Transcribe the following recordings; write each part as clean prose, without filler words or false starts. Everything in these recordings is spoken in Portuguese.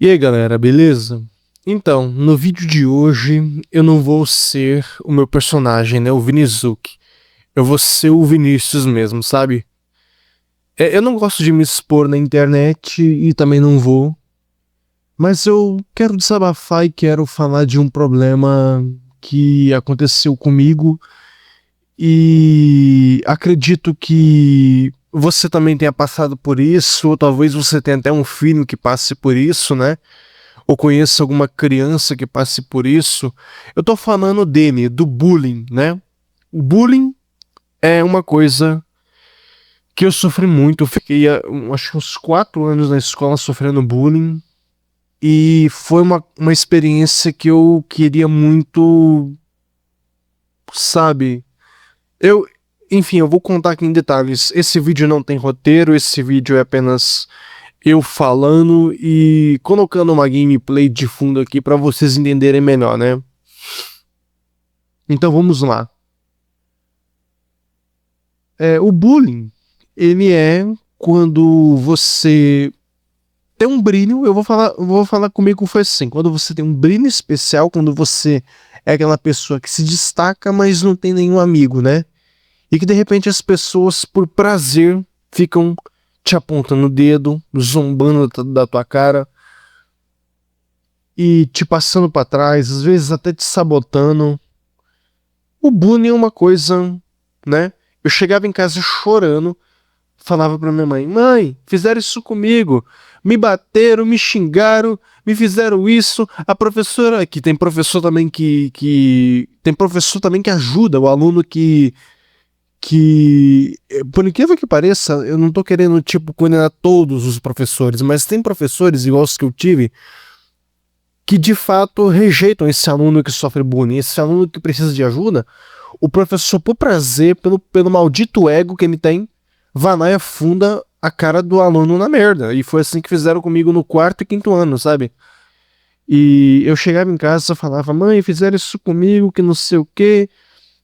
E aí galera, beleza? Então, no vídeo de hoje eu não vou ser o meu personagem, né, o Vinizuki. Eu vou ser o Vinícius mesmo, sabe? Eu não gosto de me expor na internet e também não vou, mas eu quero desabafar e quero falar de um problema que aconteceu comigo e acredito que você também tenha passado por isso, ou talvez você tenha até um filho que passe por isso, né? Ou conheça alguma criança que passe por isso. Eu tô falando dele, do bullying, né? O bullying é uma coisa que eu sofri muito. Eu fiquei, acho que uns 4 anos na escola sofrendo bullying. E foi uma experiência que eu queria muito, sabe? Eu, enfim, eu vou contar aqui em detalhes. Esse vídeo não tem roteiro, esse vídeo é apenas eu falando e colocando uma gameplay de fundo aqui para vocês entenderem melhor, né? Então vamos lá. O bullying, ele é quando você tem um brilho, eu vou falar comigo foi assim, quando você tem um brilho especial, quando você é aquela pessoa que se destaca, mas não tem nenhum amigo, né? E que de repente as pessoas, por prazer, ficam te apontando o dedo, zombando da tua cara e te passando pra trás, às vezes até te sabotando. O bullying é uma coisa, né? Eu chegava em casa chorando, falava pra minha mãe: Mãe, fizeram isso comigo, me bateram, me xingaram, me fizeram isso. A professora, que tem professor também tem professor também que ajuda o aluno que, por incrível que pareça, eu não tô querendo, tipo, condenar todos os professores, mas tem professores, igual os que eu tive, que de fato rejeitam esse aluno que sofre bullying, esse aluno que precisa de ajuda. O professor, por prazer, pelo maldito ego que ele tem, vai lá e afunda a cara do aluno na merda. E foi assim que fizeram comigo no quarto e quinto ano, sabe? E eu chegava em casa e falava: Mãe, fizeram isso comigo, que não sei o quê.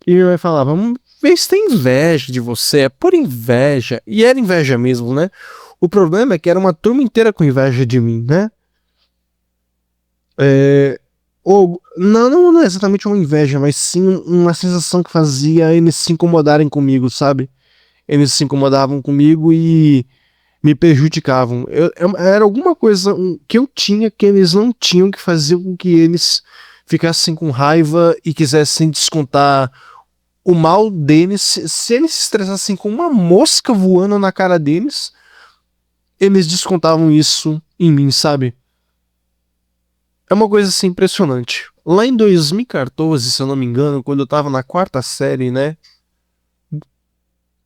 E minha mãe falava: Vê se tem inveja de você, é por inveja. E era inveja mesmo, né? O problema é que era uma turma inteira com inveja de mim, né? Ou, não é exatamente uma inveja, mas sim uma sensação que fazia eles se incomodarem comigo, sabe? Eles se incomodavam comigo e me prejudicavam. Era alguma coisa que eu tinha que eles não tinham, que fazia com que eles ficassem com raiva e quisessem descontar o mal deles. Se eles se estressassem com uma mosca voando na cara deles, eles descontavam isso em mim, sabe? É uma coisa assim impressionante. Lá em 2014, se eu não me engano, quando eu tava na quarta série, né?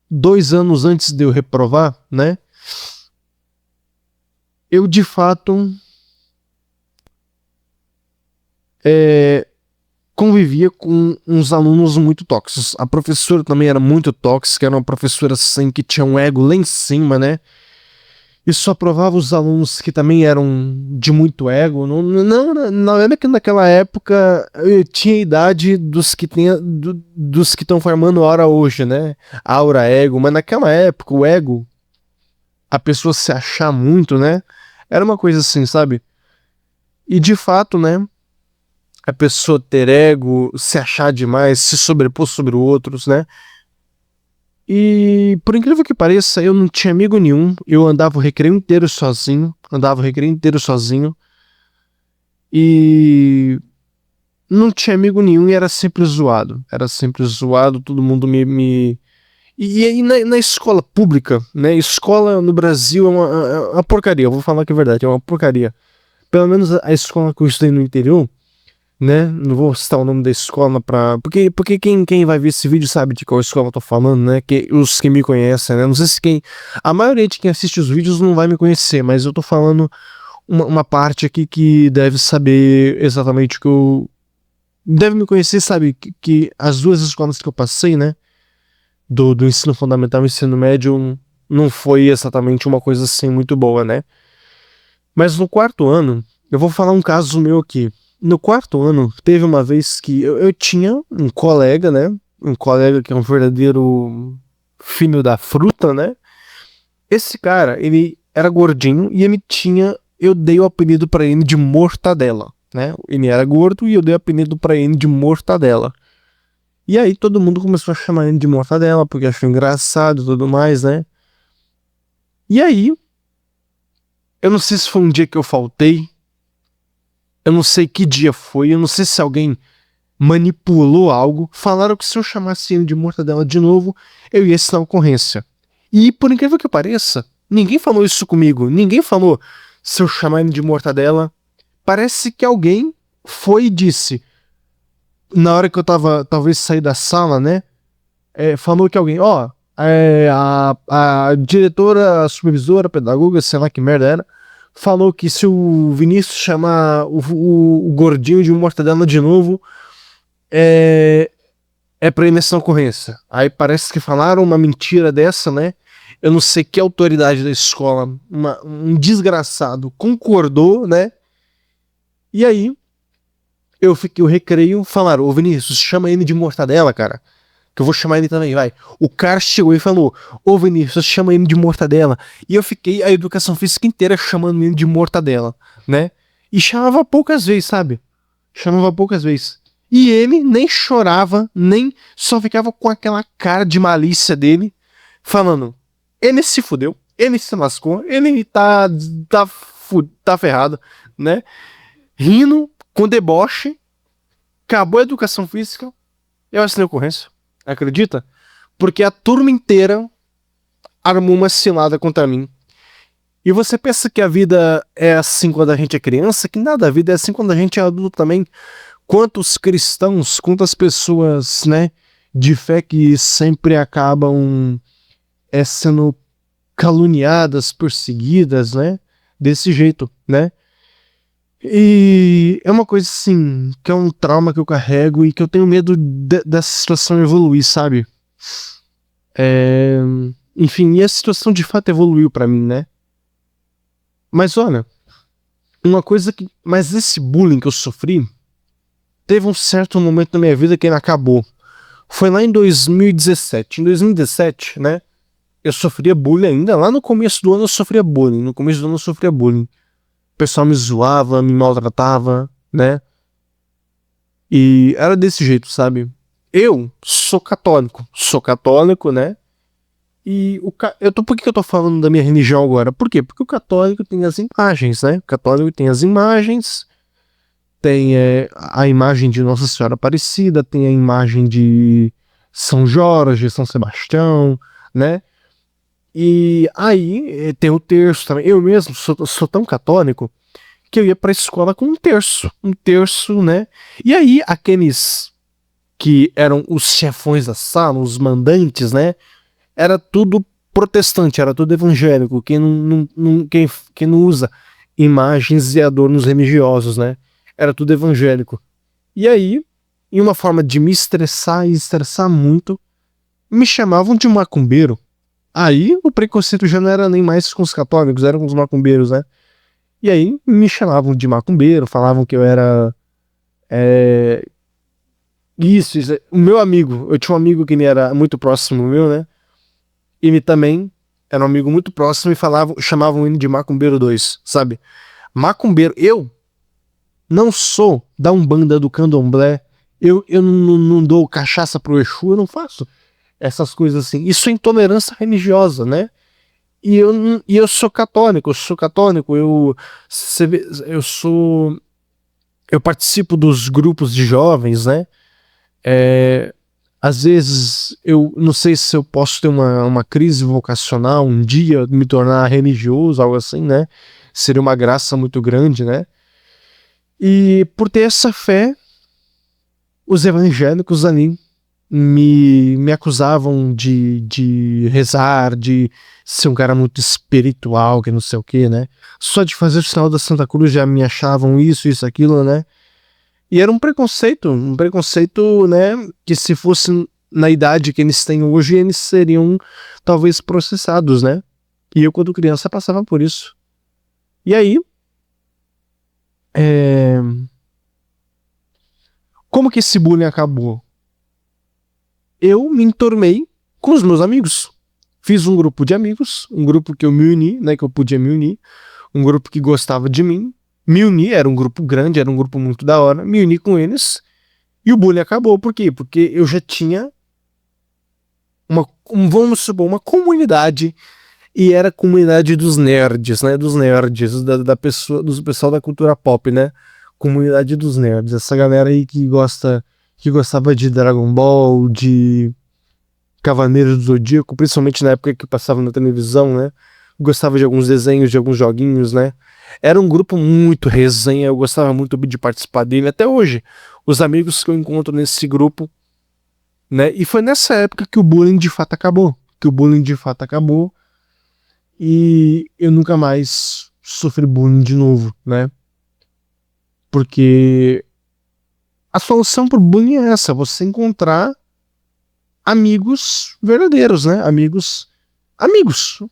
2 anos antes de eu reprovar, né? Eu de fato convivia com uns alunos muito tóxicos. A professora também era muito tóxica, era uma professora assim que tinha um ego lá em cima, né? E só aprovava os alunos que também eram de muito ego. Não era que naquela época eu tinha a idade dos que estão formando aura hoje, né? Aura, ego, mas naquela época o ego, a pessoa se achar muito, né? Era uma coisa assim, sabe? E de fato, né? A pessoa ter ego, se achar demais, se sobrepor sobre outros, né? E por incrível que pareça, eu não tinha amigo nenhum. Eu andava o recreio inteiro sozinho. Andava o recreio inteiro sozinho. E não tinha amigo nenhum e era sempre zoado. Era sempre zoado, todo mundo E aí na escola pública, né? Escola no Brasil é uma porcaria. Eu vou falar que é verdade, é uma porcaria. Pelo menos a escola que eu estudei no interior, né? Não vou citar o nome da escola pra. Porque quem vai ver esse vídeo sabe de qual escola eu tô falando, né? Os que me conhecem, né? Não sei se quem. A maioria de quem assiste os vídeos não vai me conhecer, mas eu tô falando uma parte aqui que deve saber exatamente o que eu. Deve me conhecer, sabe? Que as duas escolas que eu passei, né? Do ensino fundamental e ensino médio não foi exatamente uma coisa assim muito boa, né? Mas no quarto ano, eu vou falar um caso meu aqui. No quarto ano, teve uma vez que eu tinha um colega, né? Um colega que é um verdadeiro filho da fruta, né? Esse cara, ele era gordinho e ele tinha eu dei o apelido pra ele de Mortadela, né? Ele era gordo e eu dei o apelido pra ele de Mortadela. E aí todo mundo começou a chamar ele de Mortadela, porque achou engraçado e tudo mais, né? E aí, eu não sei se foi um dia que eu faltei, eu não sei que dia foi, eu não sei se alguém manipulou algo, falaram que se eu chamasse ele de Mortadela de novo, eu ia assinar ocorrência. E por incrível que pareça, ninguém falou isso comigo, ninguém falou se eu chamar ele de Mortadela. Parece que alguém foi e disse, na hora que eu tava, talvez sair da sala, né? Falou que alguém, a diretora, a supervisora, a pedagoga, sei lá que merda era, falou que se o Vinícius chamar o gordinho de Mortadela de novo, é pra imersão ocorrência. Aí parece que falaram uma mentira dessa, né? Eu não sei que autoridade da escola, um desgraçado, concordou, né? E aí, eu fiquei o recreio, falaram, ô Vinícius, chama ele de Mortadela, cara. Que eu vou chamar ele também, vai. O cara chegou e falou, ô Vinícius, chama ele de Mortadela. E eu fiquei a educação física inteira chamando ele de Mortadela, né? E chamava poucas vezes, sabe? Chamava poucas vezes. E ele nem chorava, nem só ficava com aquela cara de malícia dele, falando, ele se fudeu, ele se lascou, ele tá ferrado, né? Rindo, com deboche, acabou a educação física, eu assinei ocorrência. Acredita? Porque a turma inteira armou uma cilada contra mim. E você pensa que a vida é assim quando a gente é criança? Que nada, a vida é assim quando a gente é adulto também. Quantos cristãos, quantas pessoas, né, de fé que sempre acabam sendo caluniadas, perseguidas, né, desse jeito, né? E é uma coisa assim, que é um trauma que eu carrego e que eu tenho medo dessa situação evoluir, sabe? Enfim, e a situação de fato evoluiu pra mim, né? Mas olha, uma coisa que. Mas esse bullying que eu sofri teve um certo momento na minha vida que ele acabou. Foi lá em 2017. Em 2017, né? Eu sofria bullying ainda. Lá no começo do ano eu sofria bullying. No começo do ano eu sofria bullying. O pessoal me zoava, me maltratava, né? E era desse jeito, sabe? Eu sou católico, né? E por que eu tô falando da minha religião agora? Por quê? Porque o católico tem as imagens, né? O católico tem as imagens, tem a imagem de Nossa Senhora Aparecida, tem a imagem de São Jorge, São Sebastião, né? E aí tem o terço também. Eu mesmo sou tão católico que eu ia pra escola com um terço, né? E aí aqueles que eram os chefões da sala, os mandantes, né? Era tudo protestante, era tudo evangélico, quem não usa imagens e adornos religiosos, né? Era tudo evangélico. E aí, em uma forma de me estressar e estressar muito, me chamavam de macumbeiro. Aí o preconceito já não era nem mais com os católicos, era com os macumbeiros, né? E aí me chamavam de macumbeiro, falavam que eu era. Isso. O meu amigo, eu tinha um amigo que ele era muito próximo meu, né? Ele também era um amigo muito próximo e chamavam ele de Macumbeiro 2, sabe? Macumbeiro, eu não sou da Umbanda, do Candomblé, eu não dou cachaça pro Exu, eu não faço essas coisas assim. Isso é intolerância religiosa, né? E eu sou católico, eu participo dos grupos de jovens, né? Às vezes eu não sei se eu posso ter uma crise vocacional um dia, me tornar religioso, algo assim, né? Seria uma graça muito grande, né? E por ter essa fé, os evangélicos ali me acusavam de rezar, de ser um cara muito espiritual, que não sei o que, né? Só de fazer o sinal da Santa Cruz já me achavam isso, aquilo, né? E era um preconceito, né? Que se fosse na idade que eles têm hoje, eles seriam talvez processados, né? E eu, quando criança, passava por isso. E aí, como que esse bullying acabou? Eu me enturmei com os meus amigos. Fiz um grupo de amigos, um grupo que eu me uni, né? Que eu podia me unir, um grupo que gostava de mim, me uni, era um grupo grande, era um grupo muito da hora, me uni com eles, e o bullying acabou. Por quê? Porque eu já tinha vamos supor, uma comunidade, e era a comunidade dos nerds, né? Dos nerds, da pessoa, do pessoal da cultura pop, né? Comunidade dos nerds, essa galera aí que gostava de Dragon Ball, de Cavaleiros do Zodíaco, principalmente na época que passava na televisão, né? Gostava de alguns desenhos, de alguns joguinhos, né? Era um grupo muito resenha, eu gostava muito de participar dele, até hoje. Os amigos que eu encontro nesse grupo, né? E foi nessa época que o bullying de fato acabou. Que o bullying de fato acabou. E eu nunca mais sofri bullying de novo, né? Porque a solução pro bullying é essa, você encontrar amigos verdadeiros, né? Amigos,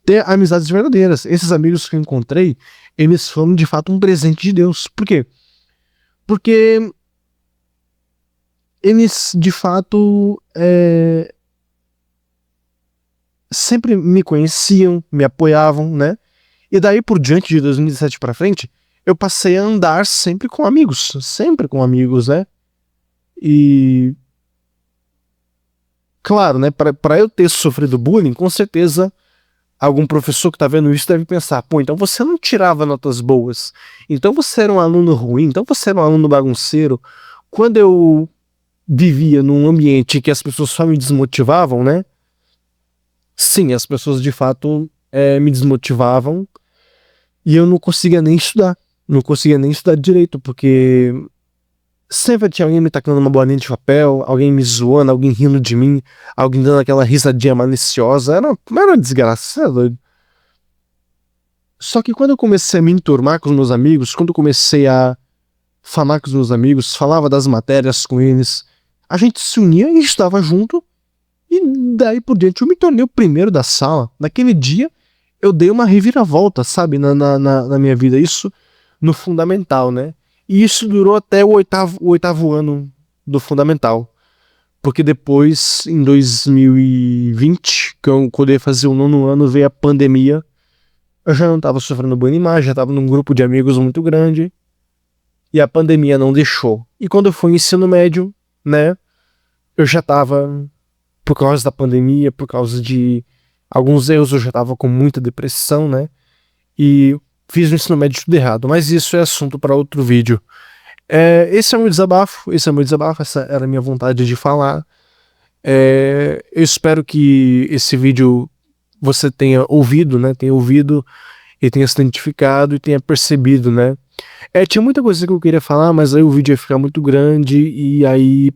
ter amizades verdadeiras. Esses amigos que eu encontrei, eles foram de fato um presente de Deus. Por quê? Porque eles de fato sempre me conheciam, me apoiavam, né? E daí por diante, de 2017 pra frente, eu passei a andar sempre com amigos, né? E claro, né, pra eu ter sofrido bullying, com certeza algum professor que tá vendo isso deve pensar, pô, então você não tirava notas boas, então você era um aluno ruim, então você era um aluno bagunceiro. Quando eu vivia num ambiente que as pessoas só me desmotivavam, né? Sim, as pessoas de fato me desmotivavam e eu não conseguia nem estudar. Não conseguia nem estudar direito, porque sempre tinha alguém me tacando uma bolinha de papel, alguém me zoando, alguém rindo de mim, alguém dando aquela risadinha maliciosa. Era uma desgraça, é doido. Só que quando eu comecei a me enturmar com os meus amigos, quando eu comecei a falar com os meus amigos, falava das matérias com eles, a gente se unia e estava junto. E daí por diante eu me tornei o primeiro da sala. Naquele dia eu dei uma reviravolta, sabe, na minha vida. Isso no fundamental, né? E isso durou até o oitavo ano do fundamental. Porque depois, em 2020, quando eu ia fazer o nono ano, veio a pandemia. Eu já não estava sofrendo bullying mais, já estava num grupo de amigos muito grande. E a pandemia não deixou. E quando eu fui ensino médio, né, eu já estava, por causa da pandemia, por causa de alguns erros, eu já estava com muita depressão, né? E fiz o ensino médio tudo errado. Mas isso é assunto para outro vídeo. Esse é o meu desabafo, essa era a minha vontade de falar. Eu espero que esse vídeo você tenha ouvido, né? Tenha ouvido e tenha se identificado e tenha percebido, né? Tinha muita coisa que eu queria falar, mas aí o vídeo ia ficar muito grande e aí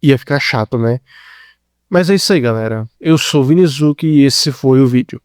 ia ficar chato, né? Mas é isso aí, galera. Eu sou o Vinizuki e esse foi o vídeo.